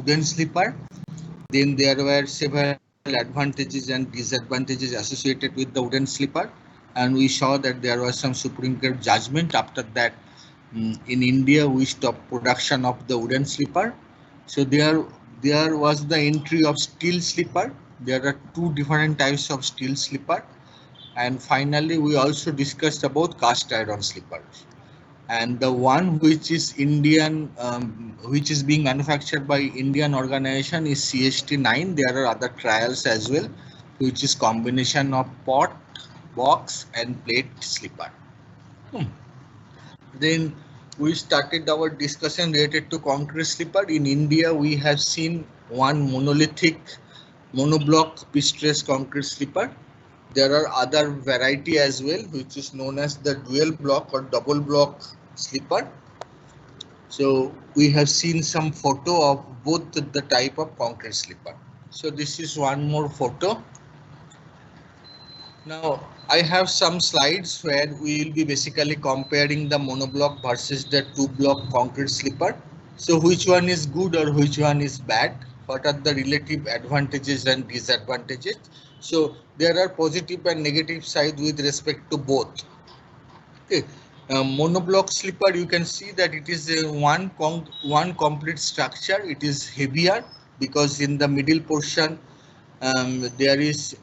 wooden slipper. Then there were several advantages and disadvantages associated with the wooden slipper, and we saw that there was some Supreme Court judgment. After that, in India we stopped production of the wooden slipper. So there was the entry of steel slipper. There are two different types of steel slipper, and finally we also discussed about cast iron slippers. And the one which is Indian, which is being manufactured by Indian organization is CST9. There are other trials as well, which is combination of pot, box and plate slipper. Then we started our discussion related to concrete slipper. In India, we have seen one monolithic monoblock pistress concrete slipper. There are other variety as well, which is known as the dual block or double block slipper. So we have seen some photo of both the type of concrete slipper. So this is one more photo. Now I have some slides where we will be basically comparing the monoblock versus the two block concrete slipper. So which one is good or which one is bad? What are the relative advantages and disadvantages? So there are positive and negative side with respect to both. Okay. Monoblock slipper, you can see that it is a one complete structure. It is heavier because in the middle portion there is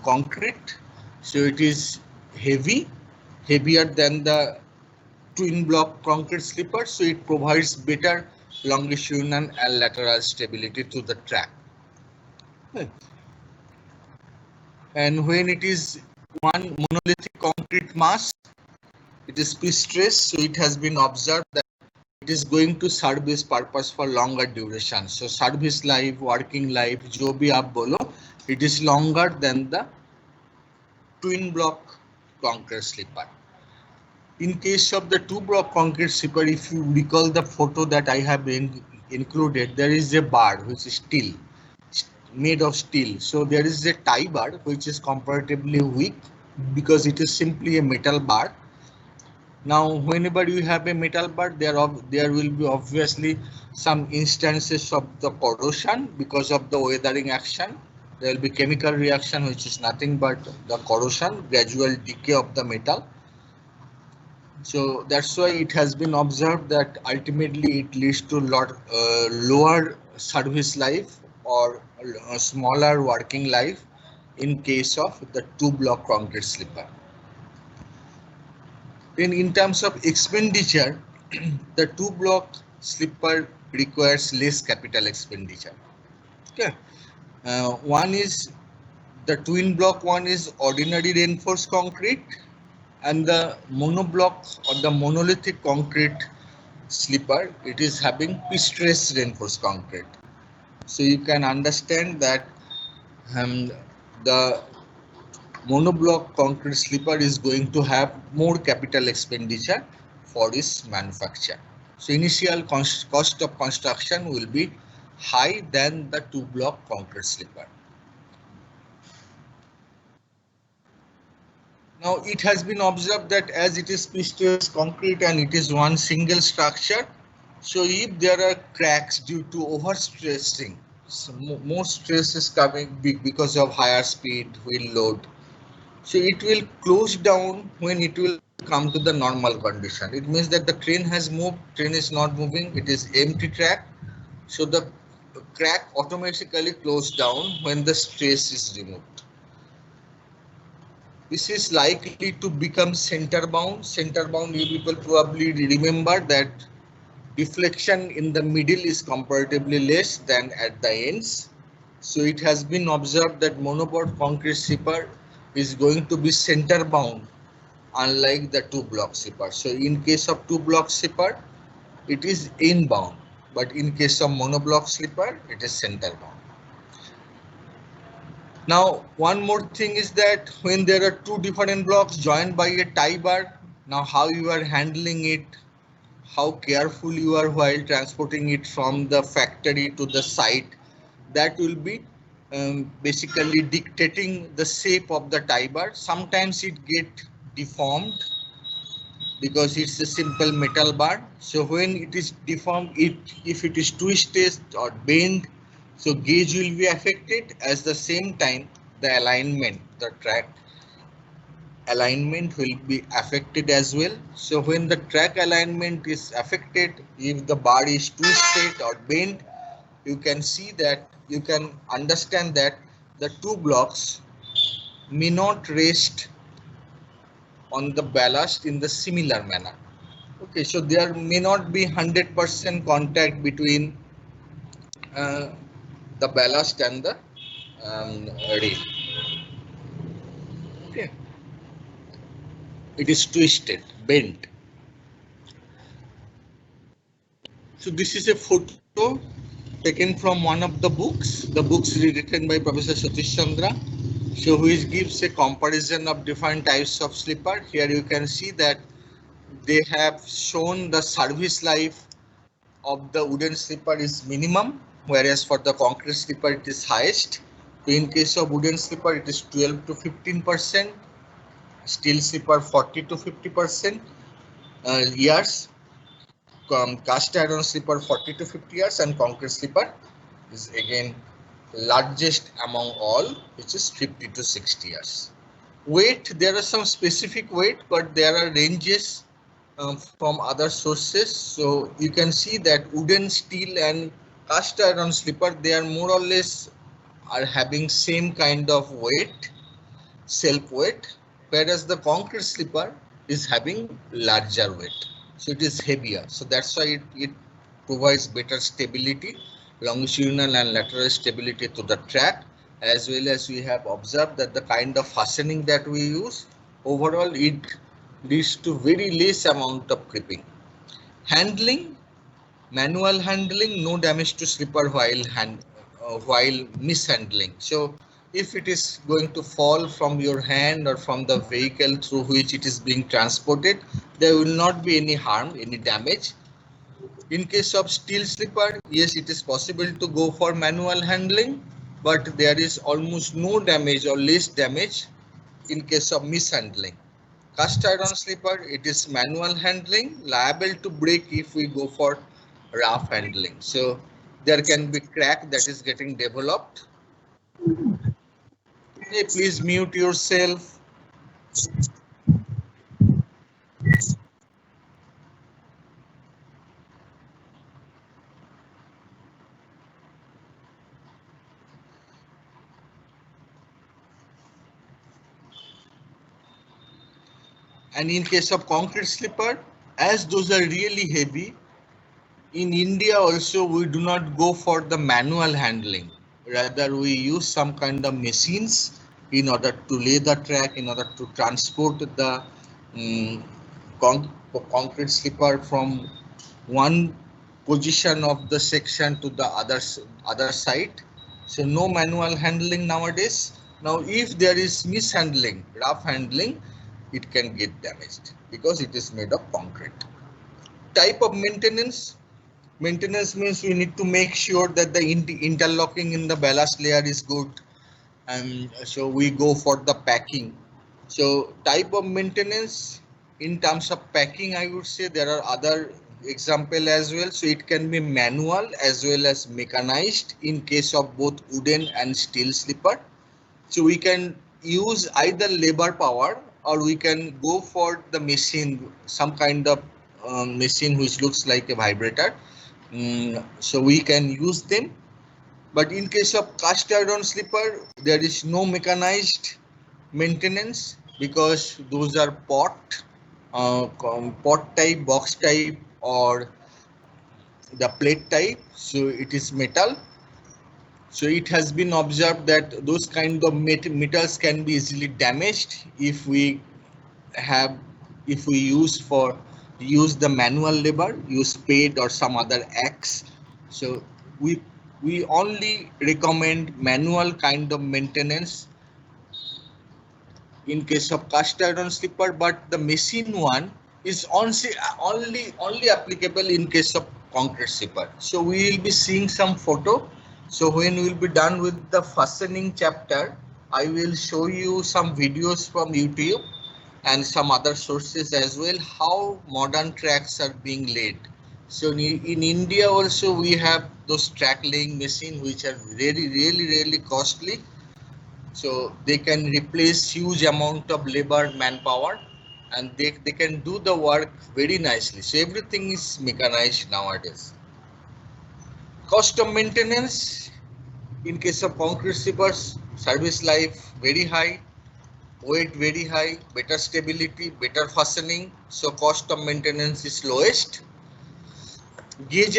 concrete, so it is heavier than the twin block concrete slipper, so it provides better longitudinal and lateral stability to the track. And when it is one monolithic concrete mass, it is pistress, so it has been observed that it is going to serve its purpose for longer duration. So service life, working life, jo bhi aap bolo, it is longer than the twin block concrete slipper. In case of the two block concrete slipper, if you recall the photo that I have included, there is a bar which is steel, made of steel. So there is a tie bar which is comparatively weak because it is simply a metal bar. Now, whenever you have a metal bar, there will be obviously some instances of the corrosion because of the weathering action. There will be chemical reaction, which is nothing but the corrosion, gradual decay of the metal. So that's why it has been observed that ultimately it leads to lower service life or a smaller working life in case of the two block concrete slipper. Then in terms of expenditure, the two block slipper requires less capital expenditure. Okay. One is the twin block one is ordinary reinforced concrete, and the monoblock or the monolithic concrete slipper, it is having pistress reinforced concrete. So you can understand that the monoblock concrete slipper is going to have more capital expenditure for its manufacture. So initial cost of construction will be high than the two block concrete slipper. Now it has been observed that as it is pistress concrete and it is one single structure, so if there are cracks due to overstressing, so more stress is coming because of higher speed, wheel load. So it will close down when it will come to the normal condition. It means that the train has moved, train is not moving, it is empty track. So the crack automatically closes down when the stress is removed. This is likely to become center bound. Center bound, you people probably remember that deflection in the middle is comparatively less than at the ends. So it has been observed that monoblock concrete slipper is going to be center bound, unlike the two block slipper. So in case of two block slipper, it is inbound, but in case of monoblock slipper, it is center bound. Now, one more thing is that when there are two different blocks joined by a tie bar, now how you are handling it, how careful you are while transporting it from the factory to the site, that will be basically dictating the shape of the tie bar. Sometimes it get deformed because it's a simple metal bar. So when it is deformed, if it is twisted or bent, so gauge will be affected. At the same time, the alignment, the track alignment will be affected as well. So when the track alignment is affected, if the bar is twisted or bent, you can see that, you can understand that the two blocks may not rest on the ballast in the similar manner. Okay, so there may not be 100% contact between uh, the ballast and the rail. Okay, it is twisted, bent. So this is a photo taken from one of the books. The books written by Professor Satish Chandra. So which gives a comparison of different types of slipper. Here you can see that they have shown the service life of the wooden slipper is minimum, whereas for the concrete slipper it is highest. So in case of wooden slipper it is 12 to 15%, steel slipper 40 to 50% years, cast iron slipper 40 to 50 years, and concrete slipper is again largest among all, which is 50 to 60 years. Weight, there are some specific weight, but there are ranges from other sources. So you can see that wooden, steel and cast iron slipper, they are more or less are having same kind of weight, self weight, whereas the concrete slipper is having larger weight. So it is heavier. So that's why it provides better stability, longitudinal and lateral stability to the track, as well as we have observed that the kind of fastening that we use, overall it leads to very less amount of creeping. Handling, manual handling, no damage to slipper while mishandling. So if it is going to fall from your hand or from the vehicle through which it is being transported, there will not be any harm, any damage. In case of steel slipper, yes, it is possible to go for manual handling, but there is almost no damage or less damage in case of mishandling. Cast iron slipper, it is manual handling, liable to break if we go for rough handling. So there can be crack that is getting developed. Hey, please mute yourself. And in case of concrete slipper, as those are really heavy, in India also we do not go for the manual handling. Rather we use some kind of machines in order to lay the track, in order to transport the concrete slipper from one position of the section to the other side. So no manual handling nowadays. Now if there is mishandling, rough handling, it can get damaged because it is made of concrete. Type of maintenance. Maintenance means we need to make sure that the interlocking in the ballast layer is good, and so we go for the packing. So type of maintenance, in terms of packing, I would say there are other example as well. So it can be manual as well as mechanized in case of both wooden and steel slipper. So we can use either labor power, or we can go for the machine, some kind of machine which looks like a vibrator. So we can use them. But in case of cast iron slipper, there is no mechanized maintenance because those are pot type, box type, or the plate type. So it is metal. So it has been observed that those kind of metals can be easily damaged if we use the manual labor, use spade or some other axe. So we only recommend manual kind of maintenance in case of cast iron slipper, but the machine one is only applicable in case of concrete slipper. So we will be seeing some photo. So when we will be done with the fastening chapter, I will show you some videos from YouTube and some other sources as well, how modern tracks are being laid. So in India also we have those track laying machines which are really costly. So they can replace huge amount of labor manpower, and they can do the work very nicely. So everything is mechanized nowadays. Cost of maintenance in case of concrete slippers, service life very high, weight very high, better stability, better fastening. So cost of maintenance is lowest. Gauge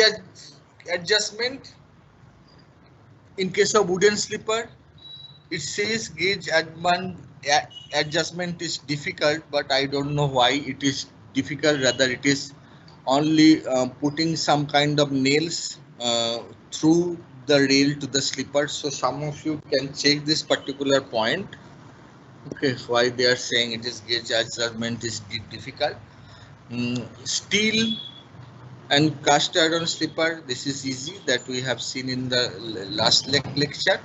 adjustment in case of wooden slipper, it says gauge adjustment is difficult, but I don't know why it is difficult. Rather, it is only putting some kind of nails through the rail to the slipper. So some of you can check this particular point. Okay, why they are saying it is gauge adjustment is difficult. Steel and cast iron slipper, this is easy, that we have seen in the last lecture.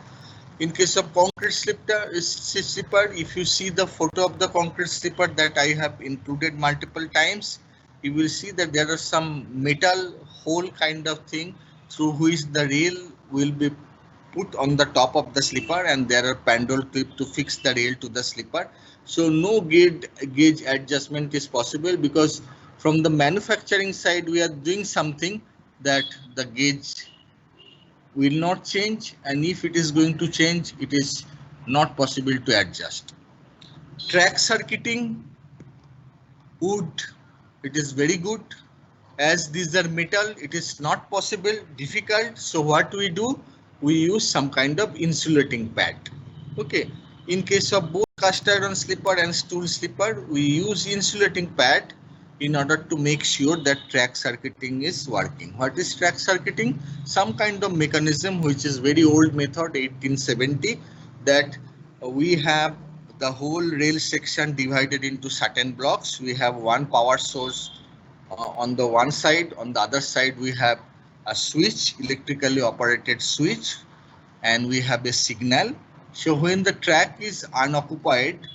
In case of concrete slipper, if you see the photo of the concrete slipper that I have included multiple times, you will see that there are some metal hole kind of thing through which the rail will be put on the top of the slipper, and there are pandol clip to fix the rail to the slipper. So no gauge adjustment is possible, because from the manufacturing side we are doing something that the gauge will not change, and if it is going to change, it is not possible to adjust. Track circuiting wood, it is very good. As these are metal, it is not possible, difficult. So what we do, we use some kind of insulating pad. Okay, in case of both cast iron slipper and steel slipper, we use insulating pad in order to make sure that track circuiting is working. What is track circuiting? Some kind of mechanism which is very old method, 1870, that we have the whole rail section divided into certain blocks. We have one power source on the one side, on the other side we have a switch, electrically operated switch, and we have a signal. So when the track is unoccupied,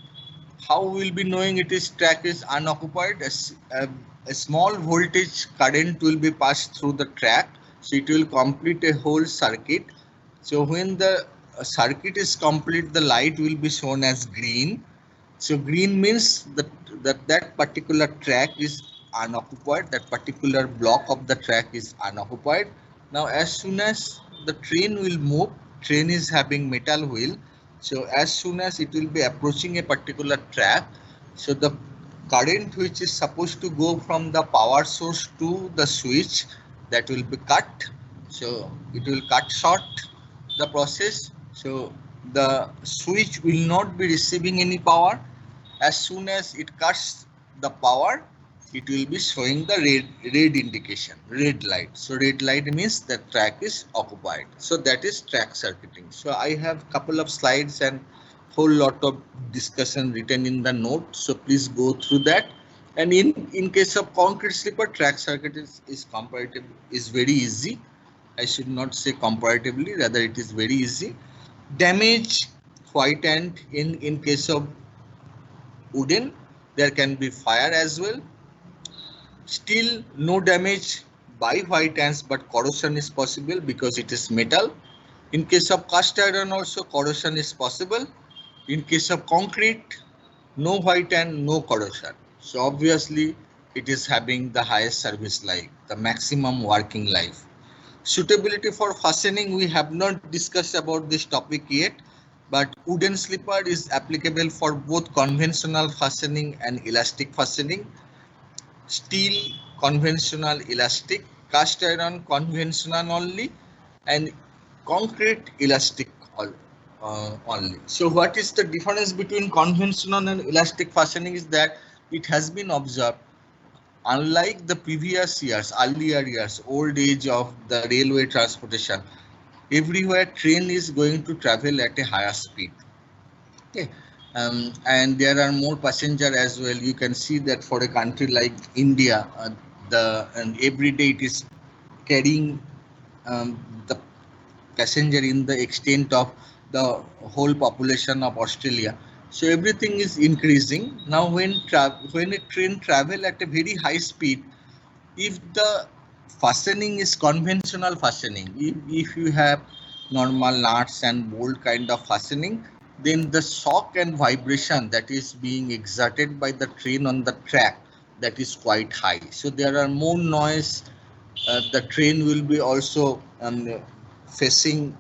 how we will be knowing it is track is unoccupied? A small voltage current will be passed through the track, so it will complete a whole circuit. So when the circuit is complete, the light will be shown as green. So green means that particular track is unoccupied, that particular block of the track is unoccupied. Now as soon as the train will move, train is having metal wheel, so as soon as it will be approaching a particular track, so the current which is supposed to go from the power source to the switch, that will be cut. So it will cut short the process. So the switch will not be receiving any power. As soon as it cuts the power, it will be showing the red indication, red light. So red light means the track is occupied. So that is track circuiting. So I have couple of slides and whole lot of discussion written in the note. So please go through that. And in case of concrete slipper, track circuit is comparative, is very easy. I should not say comparatively, rather it is very easy. Damage, white ant in case of wooden, there can be fire as well. Steel, no damage by white ants, but corrosion is possible because it is metal. In case of cast iron also, corrosion is possible. In case of concrete, no white ant, no corrosion. So obviously it is having the highest service life, the maximum working life. Suitability for fastening, we have not discussed about this topic yet, but wooden slipper is applicable for both conventional fastening and elastic fastening. Steel, conventional, elastic. Cast iron, conventional only, and concrete, elastic only. So what is the difference between conventional and elastic fastening is that it has been observed, unlike the previous years, earlier years, old age of the railway transportation, everywhere train is going to travel at a higher speed. Okay. And there are more passenger as well. You can see that for a country like India, and every day it is carrying the passenger in the extent of the whole population of Australia. So everything is increasing. Now when a train travel at a very high speed, if the fastening is conventional fastening, if you have normal nuts and bolt kind of fastening, then the shock and vibration that is being exerted by the train on the track, that is quite high. So there are more noise. The train will be also facing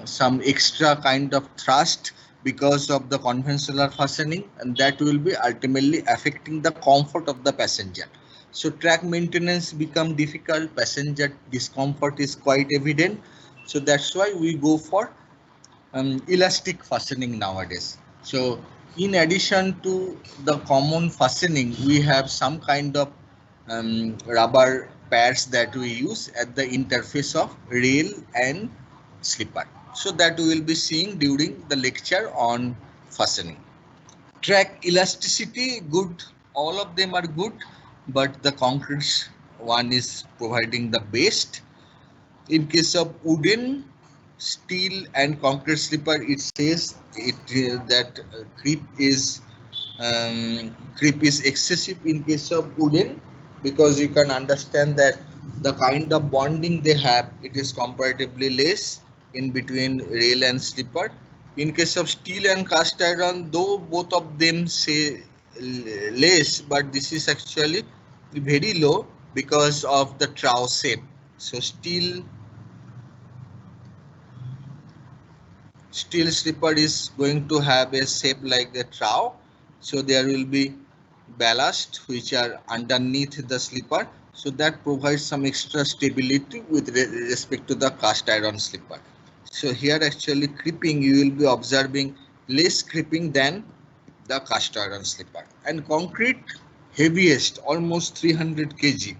some extra kind of thrust because of the conventional fastening, and that will be ultimately affecting the comfort of the passenger. So track maintenance become difficult, passenger discomfort is quite evident. So that's why we go for elastic fastening nowadays. So in addition to the common fastening, we have some kind of rubber pads that we use at the interface of rail and slipper. So that we will be seeing during the lecture on fastening. Track elasticity, good. All of them are good, but the concrete one is providing the best. In case of wooden, steel and concrete slipper, it says that creep is excessive in case of wooden, because you can understand that the kind of bonding they have, it is comparatively less in between rail and slipper. In case of steel and cast iron, though both of them say less, but this is actually very low because of the trough shape. So steel slipper is going to have a shape like the trough, so there will be ballast which are underneath the slipper, so that provides some extra stability with respect to the cast iron slipper. So here actually creeping, you will be observing less creeping than the cast iron slipper. And concrete, heaviest, almost 300 kg.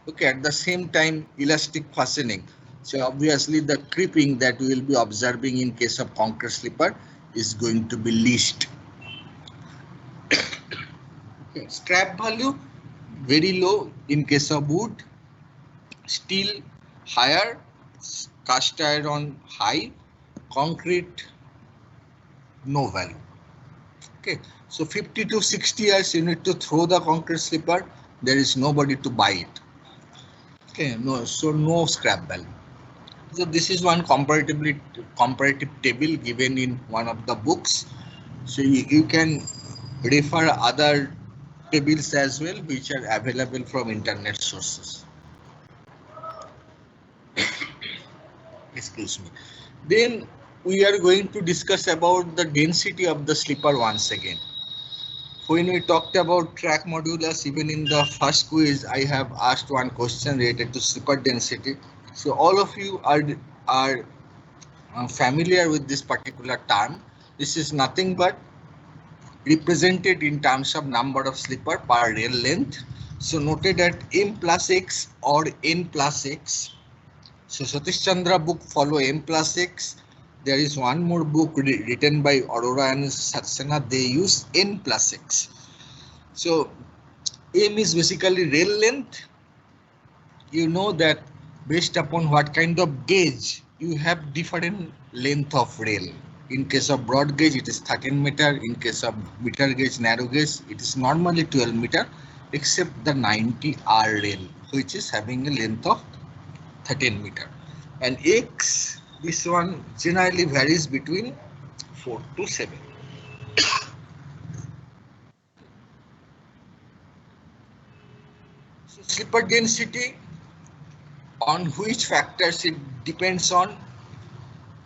Okay, at the same time elastic fastening. So obviously the creeping that we will be observing in case of concrete slipper is going to be least. Okay, scrap value very low in case of wood, steel higher, cast iron high, concrete no value. Okay, so 50 to 60 years you need to throw the concrete slipper, there is nobody to buy it. Okay, no, so no scrap value. So this is one comparative table given in one of the books. So you can refer other tables as well, which are available from internet sources. Excuse me. Then we are going to discuss about the density of the slipper once again. When we talked about track modulus, even in the first quiz, I have asked one question related to slipper density. So all of you are familiar with this particular term. This is nothing but represented in terms of number of slipper per rail length. So noted at M plus X or N plus X. So Satish Chandra book follow M plus X. There is one more book written by Aurora and Saxena. They use N plus X. So M is basically rail length. You know that based upon what kind of gauge, you have different length of rail. In case of broad gauge, it is 13 meter. In case of meter gauge, narrow gauge, it is normally 12 meter, except the 90R rail, which is having a length of 13 meter. And X, this one generally varies between 4 to 7. So slipper density, on which factors it depends on.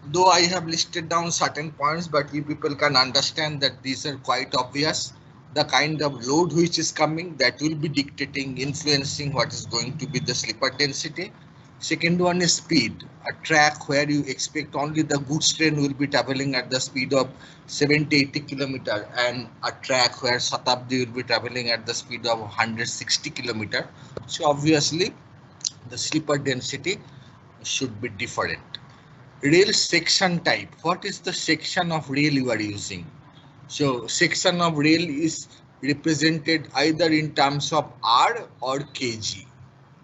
Though I have listed down certain points, but you people can understand that these are quite obvious. The kind of load which is coming, that will be dictating, influencing what is going to be the slipper density. Second one is speed. A track where you expect only the goods train will be traveling at the speed of 70-80 km, and a track where Shatabdi will be traveling at the speed of 160 km. So obviously the slipper density should be different. Rail section type. What is the section of rail you are using? So section of rail is represented either in terms of R or kg.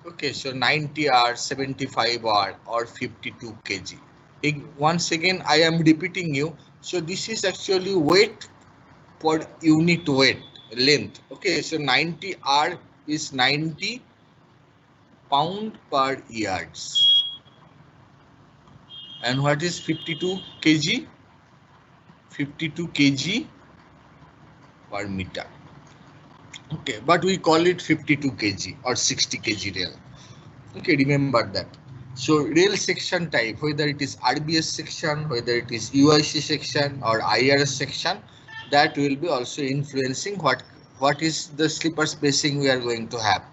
Okay, so 90R, 75R or 52 kg. Once again, I am repeating you So this is actually weight per unit weight length. Okay, so 90 R is 90 pound per yards. And what is 52 kg? 52 kg per meter. Okay, but we call it 52 kg or 60 kg rail. Okay, remember that. So rail section type, whether it is RBS section, whether it is UIC section or IRS section, that will be also influencing what is the slipper spacing we are going to have.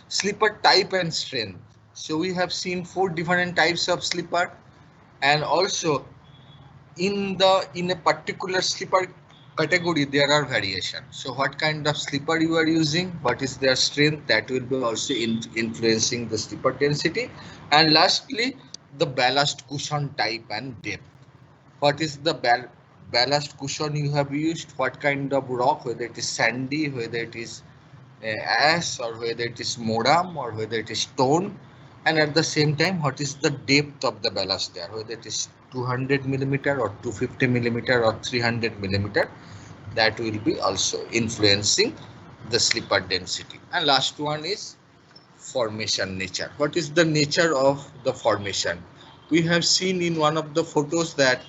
Slipper type and strength. So we have seen 4 different types of slipper, and also in a particular slipper category there are variations. So what kind of slipper you are using, what is their strength, that will be also influencing the slipper density. And lastly, the ballast cushion type and depth. What is the ballast cushion you have used, what kind of rock, whether it is sandy, whether it is ash, or whether it is modam, or whether it is stone. And at the same time, what is the depth of the ballast there, whether it is 200 millimeter or 250 millimeter or 300 millimeter, that will be also influencing the slipper density. And last one is formation nature. What is the nature of the formation? We have seen in one of the photos that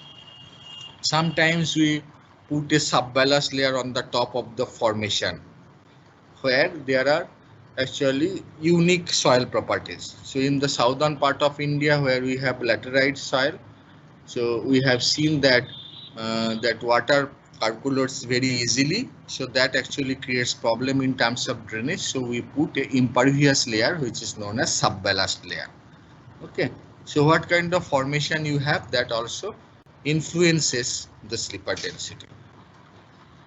sometimes we put a subballast layer on the top of the formation where there are actually unique soil properties. So in the southern part of India where we have laterite soil, so we have seen that that water percolates very easily. So that actually creates problem in terms of drainage. So we put a impervious layer which is known as subballast layer. Okay. So what kind of formation you have, that also influences the slipper density.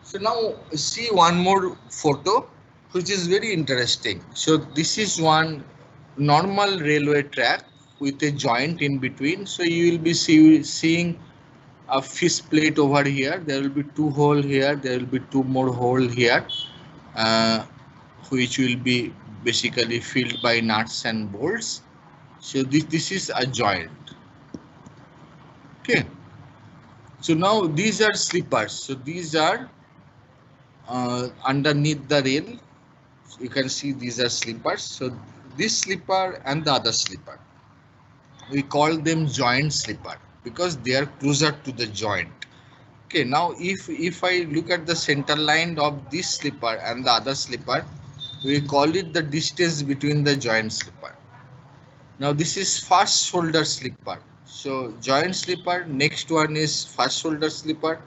So now see one more photo which is very interesting. So this is one normal railway track with a joint in between. So you will be seeing a fish plate over here. There will be 2 holes here. There will be 2 more holes here, uh, which will be basically filled by nuts and bolts. So this is a joint. Okay. So now these are slippers. So these are underneath the rail. You can see these are slippers. So this slipper and the other slipper, we call them joint slipper because they are closer to the joint. Okay, now if I look at the center line of this slipper and the other slipper, we call it the distance between the joint slipper. Now this is first shoulder slipper. So joint slipper, next one is first shoulder slipper,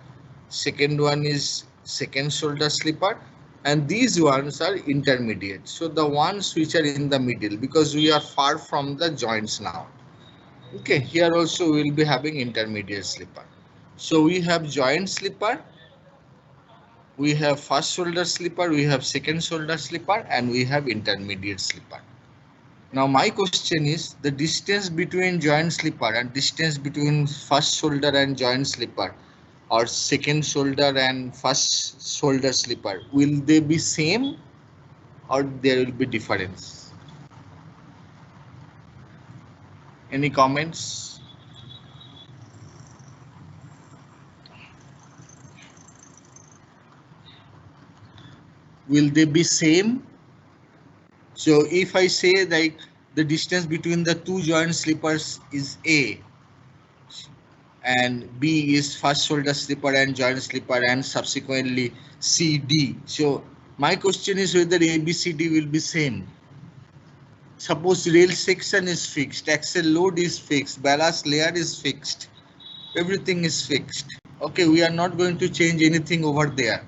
second one is second shoulder slipper, and these ones are intermediate. So the ones which are in the middle, because we are far from the joints now. Okay, here also we will be having intermediate slipper. So we have joint slipper, we have first shoulder slipper, we have second shoulder slipper, and we have intermediate slipper. Now my question is, the distance between joint slipper and distance between first shoulder and joint slipper, or second shoulder and first shoulder slipper, will they be same or there will be difference? Any comments? Will they be same? So if I say like the distance between the 2 joint slippers is A, and B is first shoulder slipper and joint slipper, and subsequently C, D. So my question is whether A, B, C, D will be same. Suppose rail section is fixed, axle load is fixed, ballast layer is fixed, everything is fixed. Okay, we are not going to change anything over there.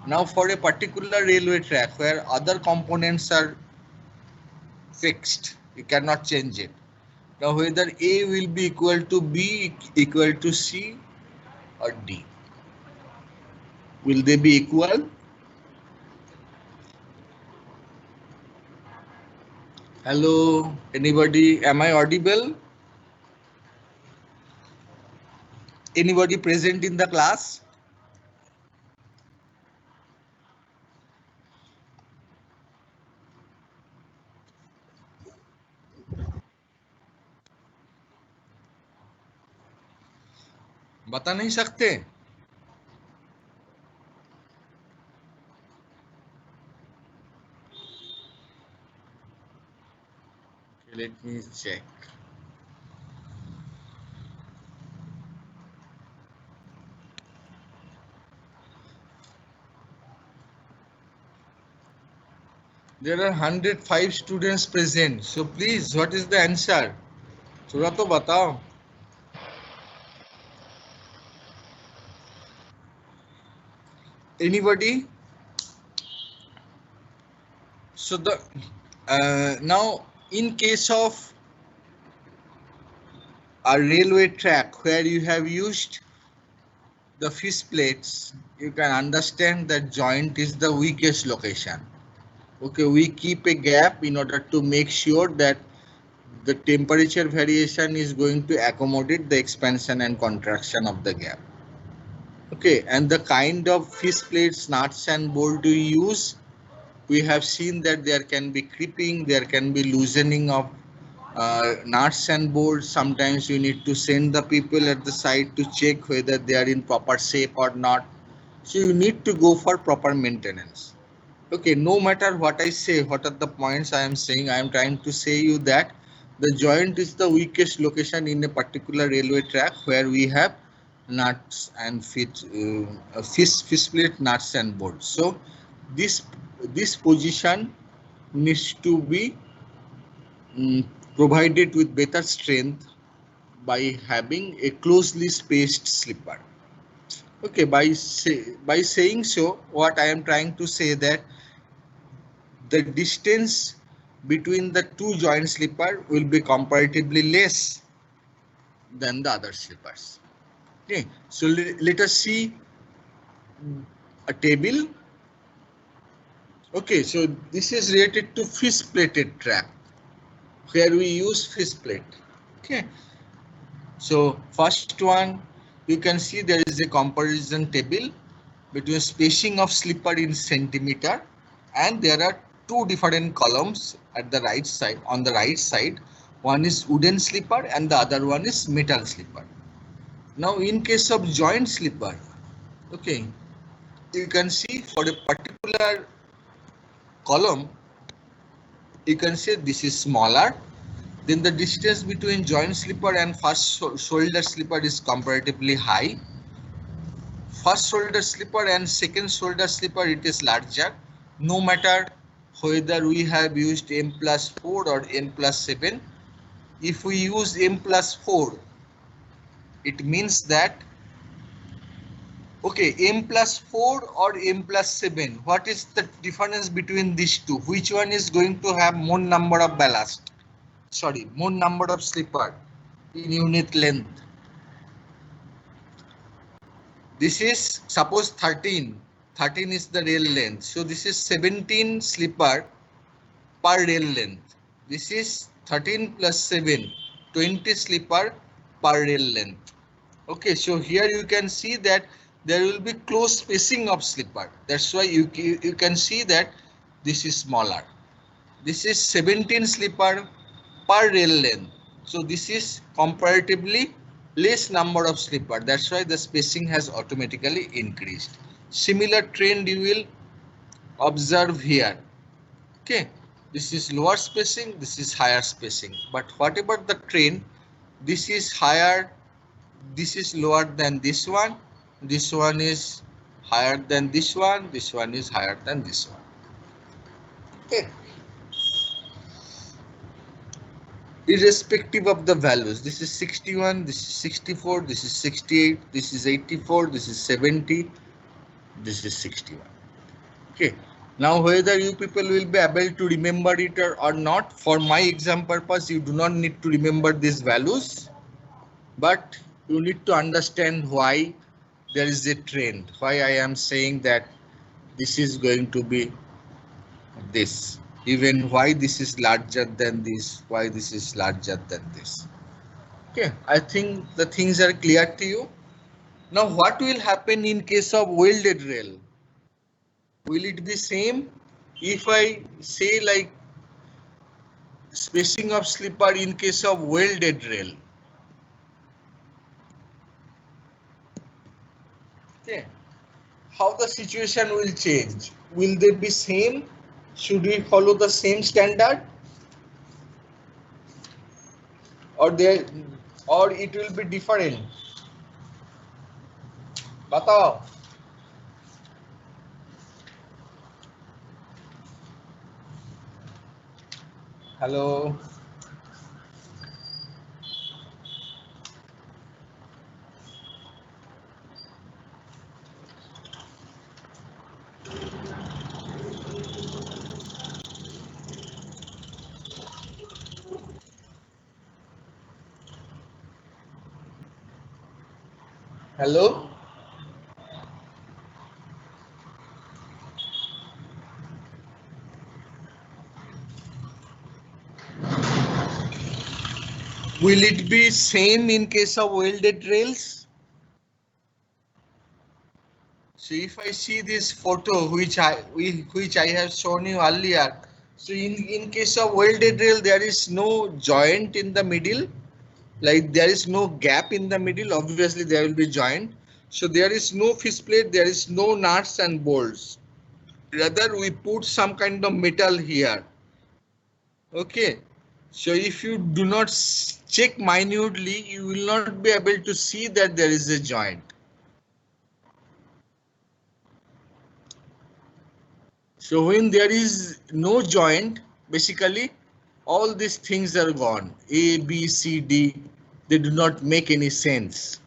Now for a particular railway track where other components are fixed, you cannot change it. Now whether A will be equal to B, equal to C or D. Will they be equal? Hello, anybody? Am I audible? Anybody present in the class? बता नहीं सकते? Let me check. There are 105 students present. So please, what is the answer? थोड़ा तो बताओ. Anybody? So the now in case of a railway track where you have used the fish plates, you can understand that joint is the weakest location. Okay, we keep a gap in order to make sure that the temperature variation is going to accommodate the expansion and contraction of the gap. Okay, and the kind of fish plates, nuts and bolt we use, we have seen that there can be creeping, there can be loosening of nuts and bolts. Sometimes you need to send the people at the site to check whether they are in proper shape or not. So you need to go for proper maintenance. Okay, no matter what I say, what are the points I am saying, I am trying to say you that the joint is the weakest location in a particular railway track where we have nuts and fish plate, nuts and bolts. So this position needs to be provided with better strength by having a closely spaced slipper. Okay, by saying so, what I am trying to say that the distance between the two joint slipper will be comparatively less than the other slippers. Okay, so let us see a table. Okay, so this is related to fish plated track where we use fish plate. Okay, so first one, you can see there is a comparison table between spacing of slipper in centimeter, and there are two different columns at the right side. On the right side, one is wooden slipper and the other one is metal slipper. Now in case of joint slipper, okay, you can see for a particular column, you can say this is smaller, then the distance between joint slipper and first shoulder slipper is comparatively high. First shoulder slipper and second shoulder slipper, it is larger, no matter whether we have used M plus 4 or M plus 7. If we use M plus 4, it means that, okay, M plus 4 or M plus 7, what is the difference between these two? Which one is going to have more number of ballast? Sorry, more number of slipper in unit length? This is suppose 13. 13 is the rail length. So this is 17 slipper per rail length. This is 13 plus 7, 20 slipper per rail length. Okay, so here you can see that there will be close spacing of slipper. That's why you can see that this is smaller. This is 17 slipper per rail length. So this is comparatively less number of slipper. That's why the spacing has automatically increased. Similar trend you will observe here. Okay, this is lower spacing, this is higher spacing. But whatever the trend, this is higher, this is lower than this one is higher than this one is higher than this one. Okay. Irrespective of the values, this is 61, this is 64, this is 68, this is 84, this is 70, this is 61. Okay, now whether you people will be able to remember it or not, for my exam purpose you do not need to remember these values, but you need to understand why there is a trend, why I am saying that this is going to be this, even why this is larger than this, why this is larger than this. Okay, I think the things are clear to you. Now what will happen in case of welded rail? Will it be same? If I say like spacing of slipper in case of welded rail, Okay. How the situation will change? Will they be same? Should we follow the same standard? Or it will be different? Batao. Hello. Hello. Will it be same in case of welded rails? So if I see this photo which I have shown you earlier, so in case of welded rail there is no joint in the middle, like there is no gap in the middle. Obviously there will be joint. So there is no fish plate, there is no nuts and bolts. Rather we put some kind of metal here. Okay. So if you do not check minutely, you will not be able to see that there is a joint. So when there is no joint, basically all these things are gone. A, B, C, D, they do not make any sense.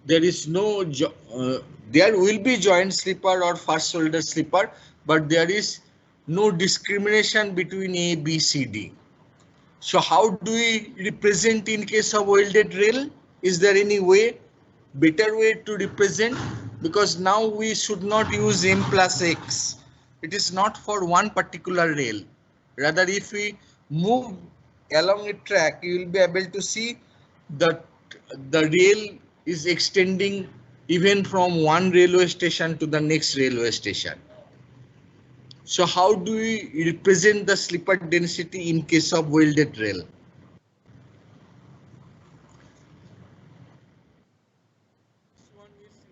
There is no, there will be joint slipper or first shoulder slipper, but there is no discrimination between A, B, C, D. So how do we represent in case of welded rail? Is there any way, better way to represent? Because now we should not use M plus X. It is not for one particular rail. Rather, if we move along a track, you will be able to see that the rail is extending even from one railway station to the next railway station. So how do we represent the slipper density in case of welded rail?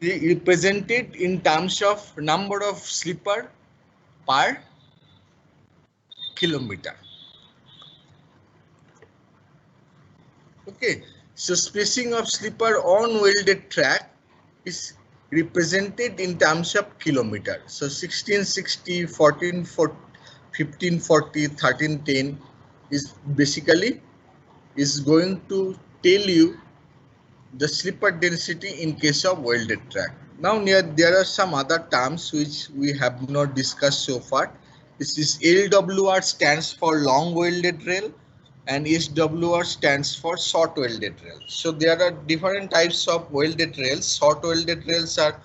Represented in terms of number of slipper per kilometer. Okay, so spacing of slipper on welded track is represented in terms of kilometer. So 1660, 1440, 1540, 1310 is basically is going to tell you the slipper density in case of welded track. Now there are some other terms which we have not discussed so far. This is LWR stands for long welded rail and SWR stands for short welded rail. So there are different types of welded rails. Short welded rails are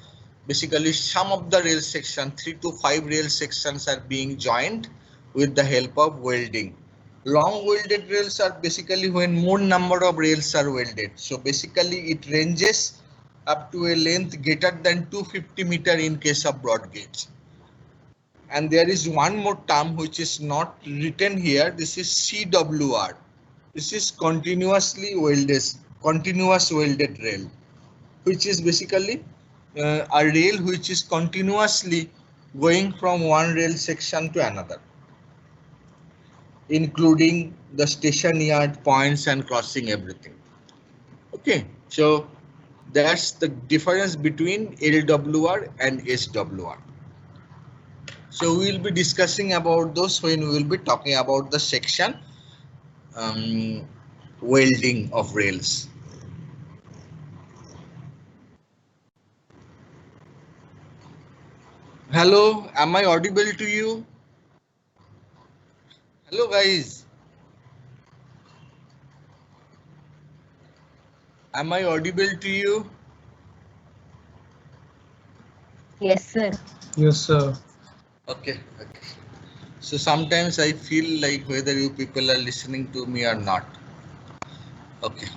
basically some of the rail section, 3 to 5 rail sections are being joined with the help of welding. Long welded rails are basically when more number of rails are welded. So basically it ranges up to a length greater than 250 meter in case of broad gauge. And there is one more term which is not written here. This is CWR. This is continuous welded rail, which is basically a rail which is continuously going from one rail section to another, including the station yard points and crossing everything. Okay, so that's the difference between LWR and SWR. So we will be discussing about those when we will be talking about the section welding of rails. Hello, am I audible to you? Hello guys. Am I audible to you? Yes, sir. Yes, sir. Okay. So sometimes I feel like whether you people are listening to me or not. Okay.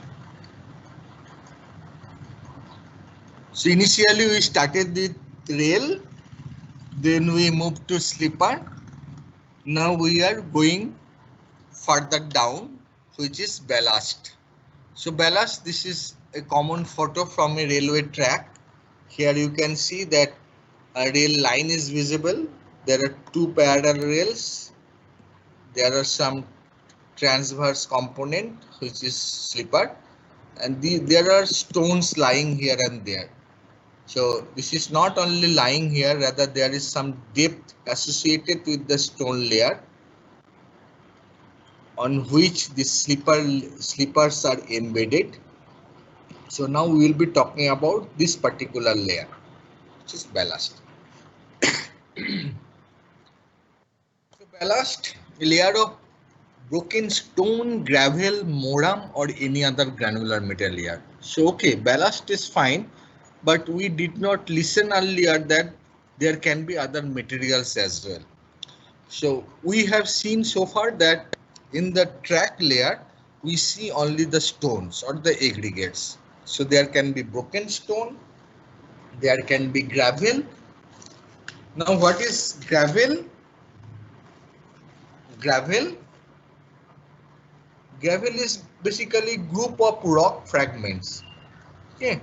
So initially we started with rail, then we moved to slipper. Now we are going further down, which is ballast. So ballast, this is a common photo from a railway track. Here you can see that a rail line is visible. There are two parallel rails. There are some transverse component which is slipper, and there are stones lying here and there. So this is not only lying here, rather there is some depth associated with the stone layer on which the slippers are embedded. So now we will be talking about this particular layer, which is ballast. So ballast, a layer of broken stone, gravel, moram, or any other granular material. So okay, ballast is fine, but we did not listen earlier that there can be other materials as well. So we have seen so far that in the track layer, we see only the stones or the aggregates. So there can be broken stone, there can be gravel. Now what is gravel? Gravel is basically group of rock fragments. Okay.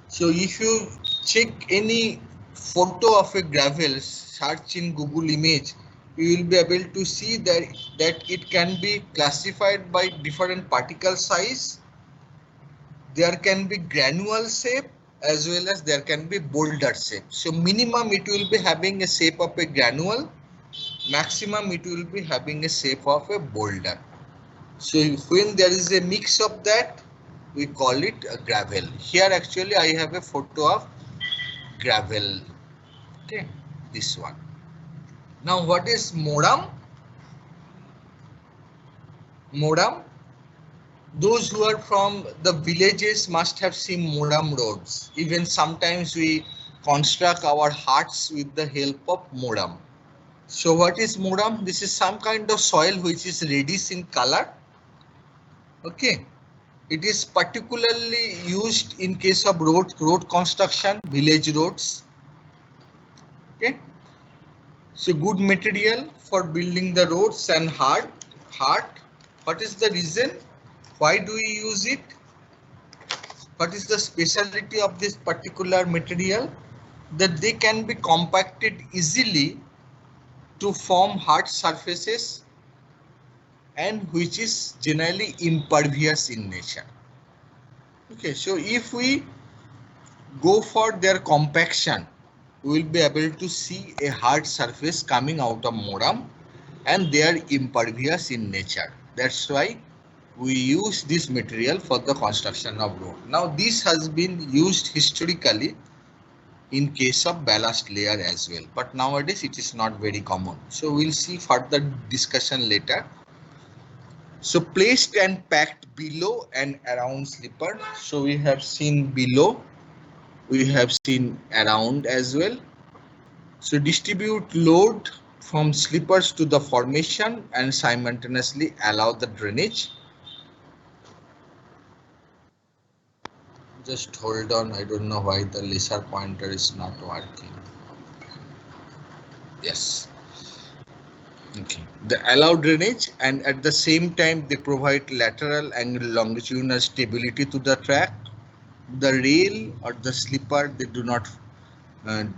So if you check any photo of a gravel, search in Google image, you will be able to see that it can be classified by different particle size. There can be granule shape as well as there can be boulder shape. So minimum it will be having a shape of a granule, maximum it will be having a shape of a boulder. So when there is a mix of that, we call it a gravel. Here actually I have a photo of gravel. Okay, this one. Now what is moram? Moram. Those who are from the villages must have seen moram roads. Even sometimes we construct our huts with the help of moram. So what is moram? This is some kind of soil which is reddish in color. Okay. It is particularly used in case of road construction, village roads. Okay. So good material for building the roads and hard. What is the reason? Why do we use it? What is the specialty of this particular material? That they can be compacted easily to form hard surfaces and which is generally impervious in nature. Okay, so if we go for their compaction, we will be able to see a hard surface coming out of moram and they are impervious in nature. That's why we use this material for the construction of road. Now this has been used historically in case of ballast layer as well, but nowadays it is not very common. So we'll see further discussion later. So placed and packed below and around slipper. So we have seen below, we have seen around as well. So distribute load from slippers to the formation and simultaneously allow the drainage. Just hold on, I don't know why the laser pointer is not working. Yes. Okay. The allow drainage and at the same time they provide lateral and longitudinal stability to the track. The rail or the slipper, they do not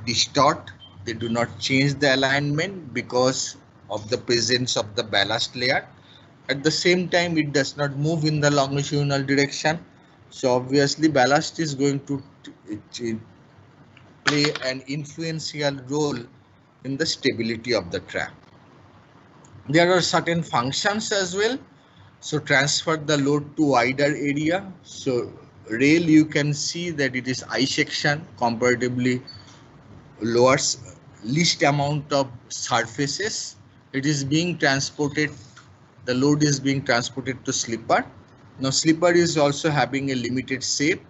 distort, they do not change the alignment because of the presence of the ballast layer. At the same time, it does not move in the longitudinal direction. So obviously ballast is going to play an influential role in the stability of the track. There are certain functions as well. So transfer the load to wider area. So rail, you can see that it is I section, comparatively lowers least amount of surfaces. It is being transported, the load is being transported to slipper. Now slipper is also having a limited shape.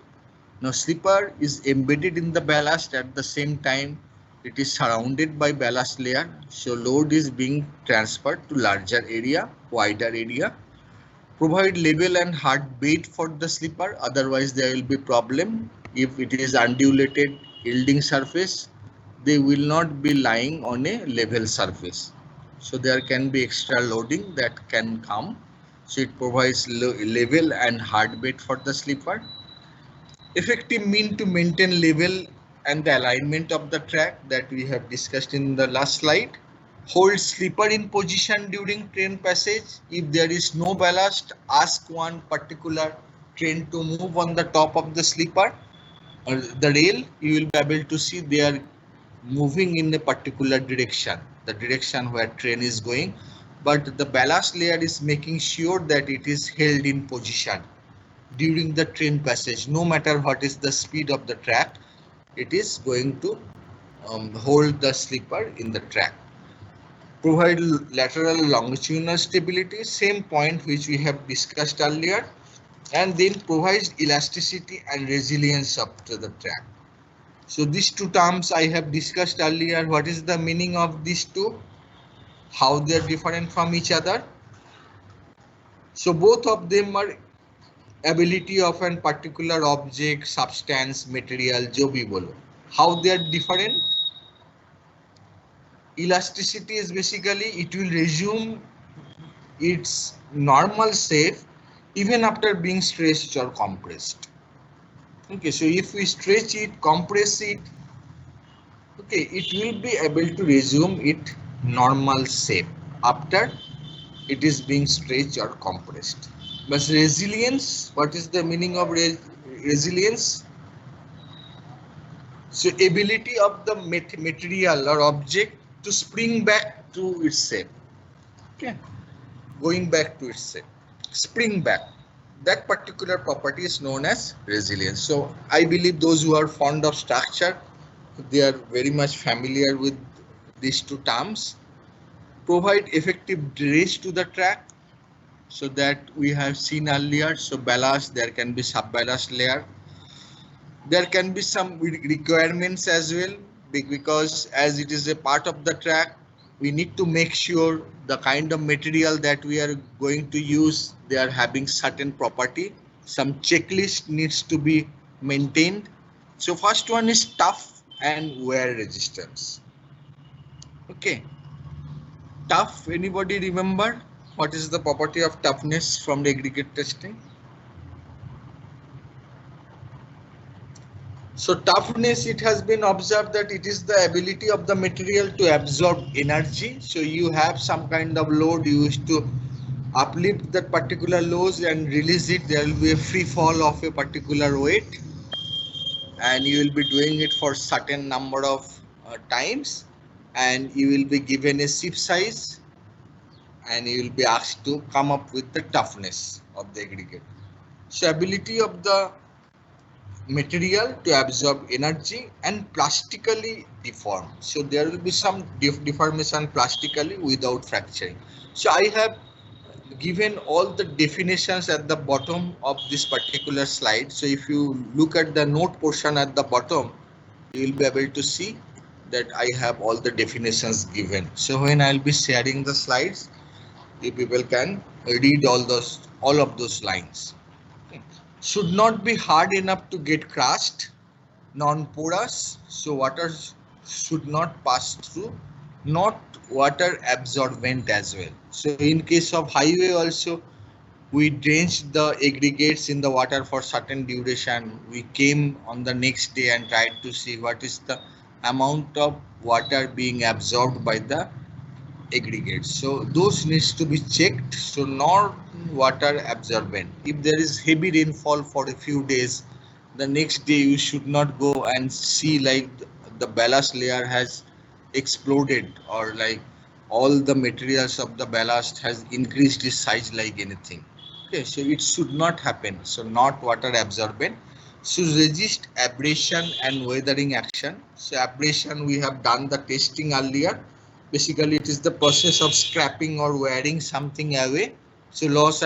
Now slipper is embedded in the ballast, at the same time it is surrounded by ballast layer. So load is being transferred to larger area, wider area. Provide level and hard bed for the slipper, otherwise there will be problem. If it is undulated yielding surface, they will not be lying on a level surface. So there can be extra loading that can come. So it provides level and hard bed for the slipper. Effective mean to maintain level and the alignment of the track that we have discussed in the last slide. Hold slipper in position during train passage. If there is no ballast, ask one particular train to move on the top of the slipper or the rail. You will be able to see they are moving in a particular direction, the direction where train is going, but the ballast layer is making sure that it is held in position during the train passage. No matter what is the speed of the track, it is going to hold the slipper in the track. Provide lateral longitudinal stability, same point which we have discussed earlier, and then provides elasticity and resilience up to the track. So these two terms I have discussed earlier. What is the meaning of these two? How they are different from each other? So both of them are ability of a particular object, substance, material, jo bhi bolo. How they are different? Elasticity is basically it will resume its normal shape even after being stretched or compressed. Okay, so if we stretch it, compress it, okay, it will be able to resume its normal shape after it is being stretched or compressed. But resilience, what is the meaning of resilience? So ability of the material or object to spring back to its shape. Okay, going back to its shape, spring back. That particular property is known as resilience. So I believe those who are fond of structure, they are very much familiar with these two terms. Provide effective drainage to the track, so that we have seen earlier. So ballast, there can be sub-ballast layer. There can be some requirements as well, because as it is a part of the track, we need to make sure the kind of material that we are going to use, they are having certain property. Some checklist needs to be maintained. So first one is tough and wear resistance. Okay, tough, anybody remember what is the property of toughness from the aggregate testing? So toughness, it has been observed that it is the ability of the material to absorb energy. So you have some kind of load, you used to uplift that particular load and release it. There will be a free fall of a particular weight, and you will be doing it for certain number of times, and you will be given a ship size, and you will be asked to come up with the toughness of the aggregate. So ability of the material to absorb energy and plastically deform. So there will be some deformation plastically without fracturing. So I have given all the definitions at the bottom of this particular slide. So if you look at the note portion at the bottom, you will be able to see that I have all the definitions given. So when I'll be sharing the slides, you people can read all of those lines. Should not be hard enough to get crushed, non-porous, so water should not pass through, not water absorbent as well. So in case of highway also, we drenched the aggregates in the water for certain duration. We came on the next day and tried to see what is the amount of water being absorbed by the aggregates. So those needs to be checked. So not water absorbent. If there is heavy rainfall for a few days, the next day you should not go and see like the ballast layer has exploded, or like all the materials of the ballast has increased its size like anything. Okay, so it should not happen. So not water absorbent. Should resist abrasion and weathering action. So abrasion, we have done the testing earlier. Basically, it is the process of scrapping or wearing something away. So Los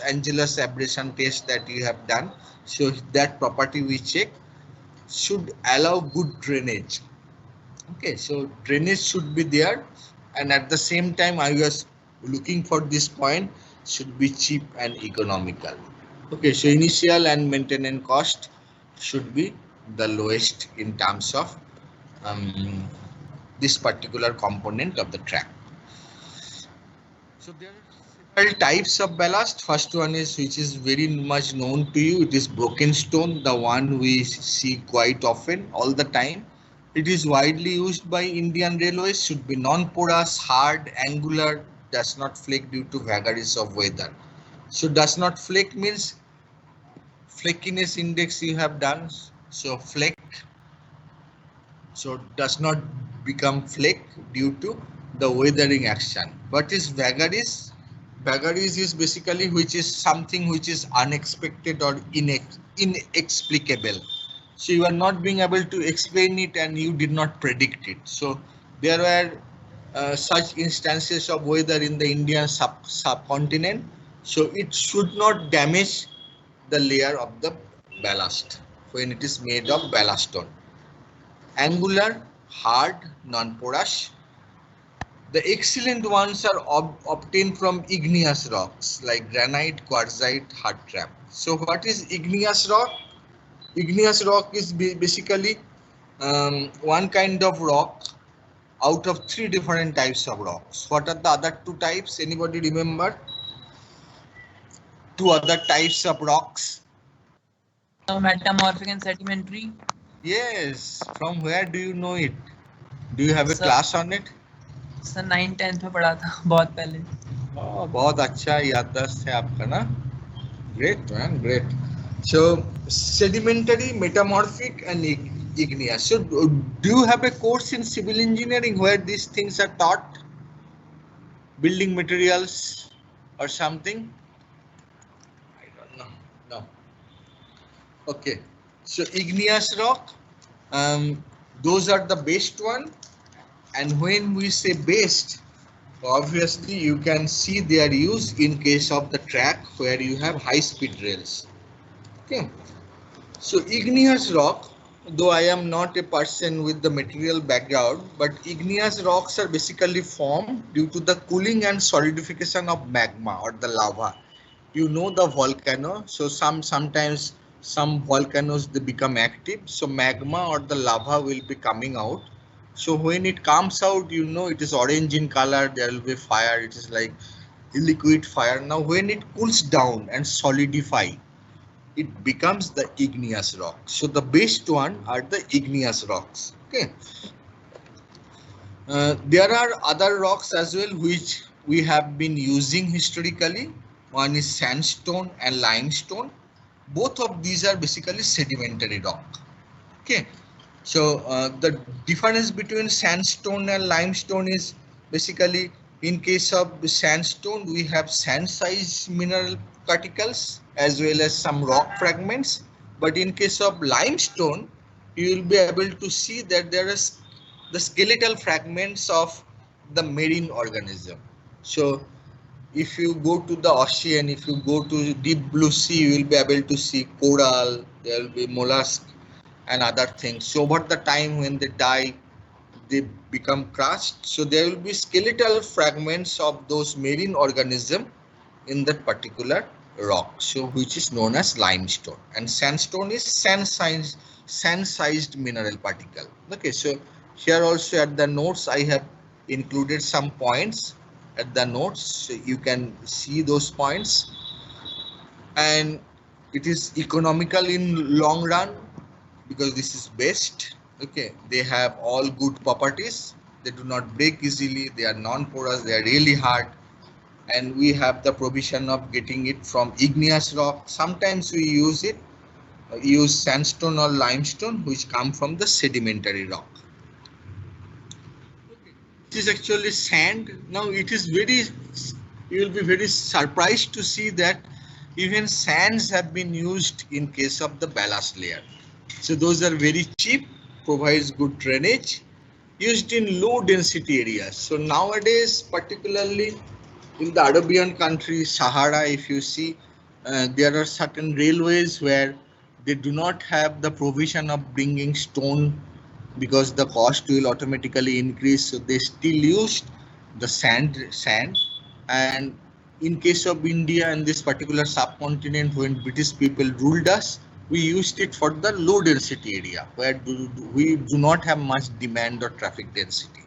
Angeles abrasion test that you have done. So that property we check. Should allow good drainage. Okay, so drainage should be there, and at the same time I was looking for this point, should be cheap and economical. Okay, so initial and maintenance cost should be the lowest in terms of this particular component of the track. So there are Types of ballast. First one is, which is very much known to you, it is broken stone, the one we see quite often, all the time. It is widely used by Indian Railways, should be non-porous, hard, angular, does not flake due to vagaries of weather. So does not flake means flakiness index you have done, so flake, so does not become flake due to the weathering action. What is vagaries? Vagaries is basically which is something which is unexpected or inexplicable. So you are not being able to explain it and you did not predict it. So there were such instances of weather in the Indian subcontinent. So it should not damage the layer of the ballast when it is made of ballast stone. Angular, hard, non-porous. The excellent ones are obtained from igneous rocks like granite, quartzite, hard trap. So what is igneous rock? Igneous rock is basically one kind of rock out of 3 different types of rocks. What are the other 2 types? Anybody remember? 2 other types of rocks. Metamorphic and sedimentary. Yes. From where do you know it? Do you have a class on it? Sir 9th-10th में पढ़ा था बहुत पहले. बहुत अच्छा याददाश्त है आपका ना. Great man, great. So sedimentary, metamorphic and igneous. So do you have a course in civil engineering where these things are taught? Building materials or something? I don't know. No. Okay. So igneous rock, those are the best one. And when we say best, obviously you can see they are used in case of the track where you have high speed rails. Okay. So igneous rock, though I am not a person with the material background, but igneous rocks are basically formed due to the cooling and solidification of magma or the lava. You know the volcano, so sometimes some volcanoes they become active, so magma or the lava will be coming out. So when it comes out, you know it is orange in color, there will be fire, it is like liquid fire. Now when it cools down and solidify, it becomes the igneous rock. So the best one are the igneous rocks. Okay. There are other rocks as well which we have been using historically. One is sandstone and limestone. Both of these are basically sedimentary rock. Okay. So the difference between sandstone and limestone is basically, in case of sandstone, we have sand-sized mineral particles as well as some rock fragments. But in case of limestone, you will be able to see that there is the skeletal fragments of the marine organism. So if you go to the ocean, if you go to deep blue sea, you will be able to see coral, there will be mollusk and other things. So over the time when they die, they become crushed. So there will be skeletal fragments of those marine organisms in that particular rock, so which is known as limestone. And sandstone is sand-sized mineral particle. Okay, so here also at the notes I have included some points at the notes, so you can see those points. And it is economical in long run because this is best. Okay, they have all good properties, they do not break easily, they are non-porous, they are really hard, and we have the provision of getting it from igneous rock. Sometimes we use sandstone or limestone which come from the sedimentary rock. It is actually sand. Now it is very, you will be very surprised to see that even sands have been used in case of the ballast layer. So those are very cheap, provides good drainage, used in low density areas. So nowadays, particularly in the Arabian country, Sahara, if you see, there are certain railways where they do not have the provision of bringing stone because the cost will automatically increase. So they still use the sand. And in case of India and this particular subcontinent, when British people ruled us, we used it for the low density area where we do not have much demand or traffic density.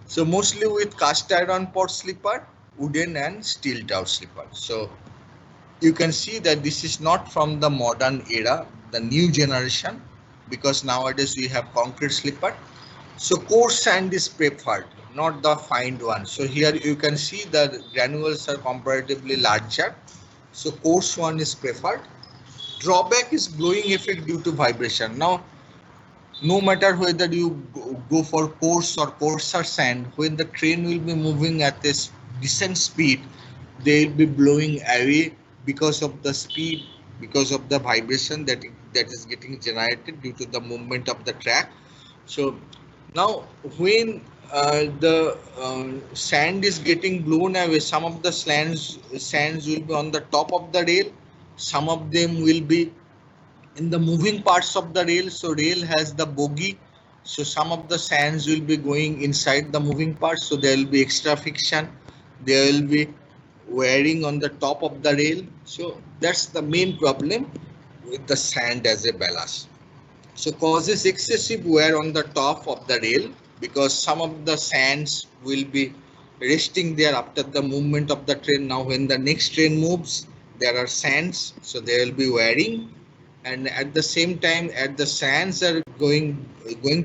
So mostly with cast iron pot slipper, wooden and steel tower slipper. So you can see that this is not from the modern era, the new generation, because nowadays we have concrete slipper. So coarse sand is preferred, not the fine one. So here you can see the granules are comparatively larger. So coarse one is preferred. Drawback is blowing effect due to vibration. Now, no matter whether you go for coarse or coarser sand, when the train will be moving at this decent speed, they will be blowing away because of the speed, because of the vibration that is getting generated due to the movement of the track. So now when the sand is getting blown away, some of the sands will be on the top of the rail, some of them will be in the moving parts of the rail. So rail has the bogie, so some of the sands will be going inside the moving parts, so there will be extra friction, there will be wearing on the top of the rail. So that's the main problem with the sand as a ballast. So causes excessive wear on the top of the rail, because some of the sands will be resting there after the movement of the train. Now when the next train moves, there are sands, so they will be wearing, and at the same time, as the sands are going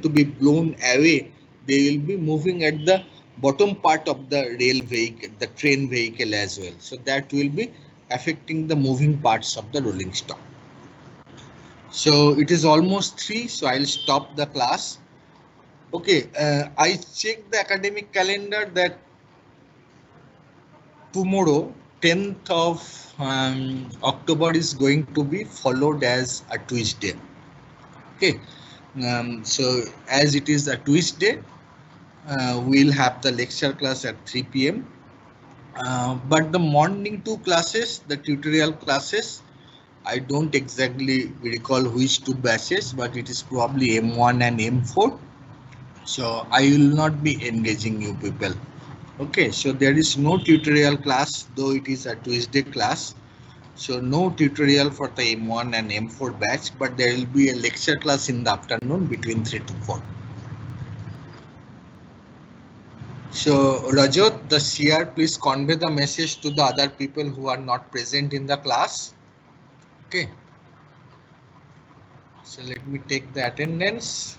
to be blown away, they will be moving at the bottom part of the rail vehicle, the train vehicle as well. So that will be affecting the moving parts of the rolling stock. So it is almost 3, so I'll stop the class. Okay, I checked the academic calendar that tomorrow, 10th of October is going to be followed as a twist day. Okay, so as it is a twist day, we'll have the lecture class at 3 p.m. But the morning 2 classes, the tutorial classes, I don't exactly recall which 2 batches, but it is probably M1 and M4. So I will not be engaging you people. Okay, so there is no tutorial class, though it is a Tuesday class. So no tutorial for the M1 and M4 batch, but there will be a lecture class in the afternoon between 3 to 4. So Rajat, the CR, please convey the message to the other people who are not present in the class. Okay. So let me take the attendance.